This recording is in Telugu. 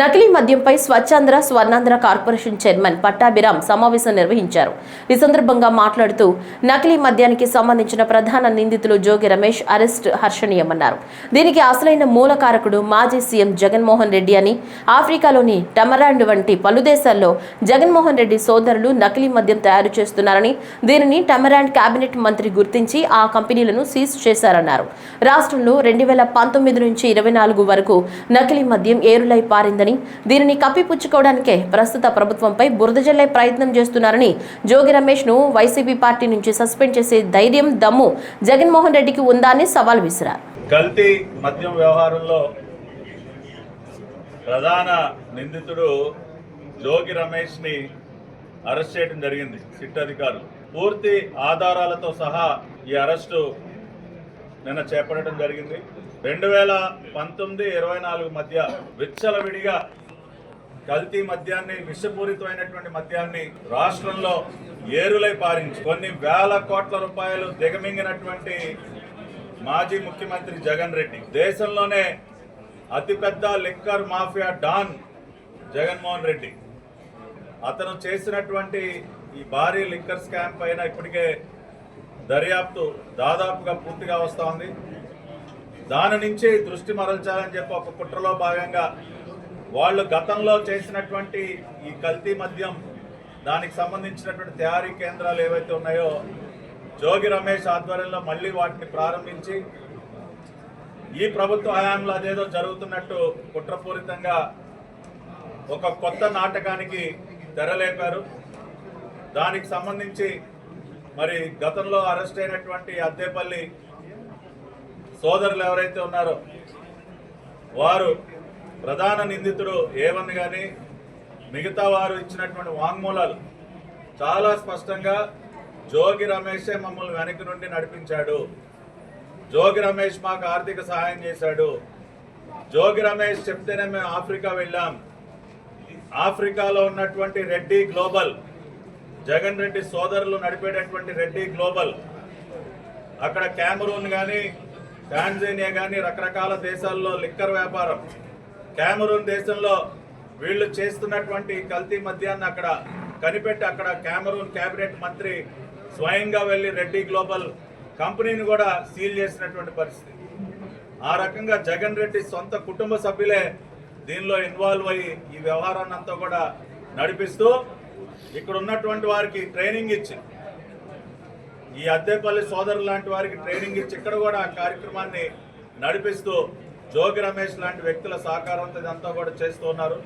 నకిలీ మద్యంపై స్వచ్ఛాంధ్ర స్వర్ణాంధ్ర కార్పొరేషన్ చైర్మన్ పట్టాభిరామ్ సమావేశం నిర్వహించారు. ఈ సందర్భంగా మాట్లాడుతూ నకిలీ మద్యానికి సంబంధించిన ప్రధాన నిందితులు జోగి రమేష్ అరెస్ట్ హర్షణీయమన్నారు. దీనికి అసలైన మూలకారకుడు మాజీ సీఎం జగన్మోహన్ రెడ్డి అని, ఆఫ్రికాలోని టమరాండ్ వంటి పలు దేశాల్లో జగన్మోహన్ రెడ్డి సోదరులు నకిలీ మద్యం తయారు చేస్తున్నారని, దీనిని టమరాండ్ కేబినెట్ మంత్రి గుర్తించి ఆ కంపెనీలను సీజ్ చేశారన్నారు. రాష్ట్రంలో 2019 నుంచి 24 వరకు నకిలీ మద్యం ఏరులై పారింది. దీనిని కప్పిపుచ్చుకోవడానికే ప్రస్తుత ప్రభుత్వంపై బురద జల్లే ప్రయత్నం చేస్తున్నారని, జోగి రమేష్ ను వైసీపీ పార్టీ నుంచి సస్పెండ్ చేసే ధైర్యం, దమ్ము జగన్మోహన్ రెడ్డికి ఉందా అని సవాల్ విసిరారు. కల్తీ మద్యం వ్యవహారంలో ప్రధాన నిందితుడు జోగి రమేష్ ని అరెస్ట్ చేయడం జరిగింది. సిట్ అధికారులు పూర్తి ఆధారాలతో సహా ఈ అరెస్టు నిన్న చేపట్టడం జరిగింది. 2019-24 మధ్య విచ్చలవిడిగా కల్తీ మద్యాన్ని, విషపూరితమైనటువంటి మద్యాన్ని రాష్ట్రంలో ఏరులై పారించి కొన్ని వేల కోట్ల రూపాయలు దిగమింగినటువంటి మాజీ ముఖ్యమంత్రి జగన్ రెడ్డి, దేశంలోనే అతిపెద్ద liquor mafia don Jaganmohan Reddy, అతను చేసినటువంటి ఈ భారీ లిక్కర్ స్కామ్ పైన ఇప్పటికే దర్యాప్తు దాదాపుగా పూర్తిగా వస్తూ ఉంది. దాని నుంచి దృష్టి మరల్చాలని చెప్పి ఒక కుట్రలో భాగంగా వాళ్ళు గతంలో చేసినటువంటి ఈ కల్తీ మద్యం, దానికి సంబంధించినటువంటి తయారీ కేంద్రాలు ఏవైతే ఉన్నాయో జోగి రమేష్ ఆధ్వర్యంలో మళ్ళీ వాటిని ప్రారంభించి ఈ ప్రభుత్వ హయాంలో అదేదో జరుగుతున్నట్టు కుట్రపూరితంగా ఒక కొత్త నాటకానికి తెరలేపారు. దానికి సంబంధించి మరి గతంలో అరెస్ట్ అయినటువంటి అద్దేపల్లి సోదరులు ఎవరైతే ఉన్నారో వారు ప్రధాన నిందితుడు ఏవన్ కానీ మిగతా వారు ఇచ్చినటువంటి వాంగ్మూలాలు చాలా స్పష్టంగా జోగి రమేషే మమ్మల్ని వెనక్కి నుండి నడిపించాడు, జోగి రమేష్ మాకు ఆర్థిక సహాయం చేశాడు, జోగి రమేష్ చెప్తేనే మేము ఆఫ్రికా వెళ్ళాం, ఆఫ్రికాలో ఉన్నటువంటి రెడ్డి గ్లోబల్, జగన్ రెడ్డి సోదరులు నడిపేటటువంటి రెడ్డి గ్లోబల్, అక్కడ కెమెరూన్ కానీ టాంజానియా కానీ రకరకాల దేశాల్లో లిక్కర్ వ్యాపారం, కెమెరూన్ దేశంలో వీళ్ళు చేస్తున్నటువంటి కల్తీ మద్యాన్ని అక్కడ కనిపెట్టి అక్కడ కెమెరూన్ కేబినెట్ మంత్రి స్వయంగా వెళ్ళి రెడ్డి గ్లోబల్ కంపెనీని కూడా సీల్ చేసినటువంటి పరిస్థితి. ఆ రకంగా జగన్ రెడ్డి సొంత కుటుంబ సభ్యులే దీనిలో ఇన్వాల్వ్ అయ్యి ఈ వ్యవహారాన్ని అంతా కూడా నడిపిస్తూ ఇక్కడ ఉన్నటువంటి వారికి ట్రైనింగ్ ఇచ్చి, ఈ అద్దేపల్లి సోదరులు లాంటి వారికి ట్రైనింగ్ ఇచ్చి ఇక్కడ కూడా ఆ కార్యక్రమాన్ని నడిపిస్తూ జోగి రమేష్ లాంటి వ్యక్తుల సహకారంతో ఇదంతా కూడా చేస్తూ ఉన్నారు.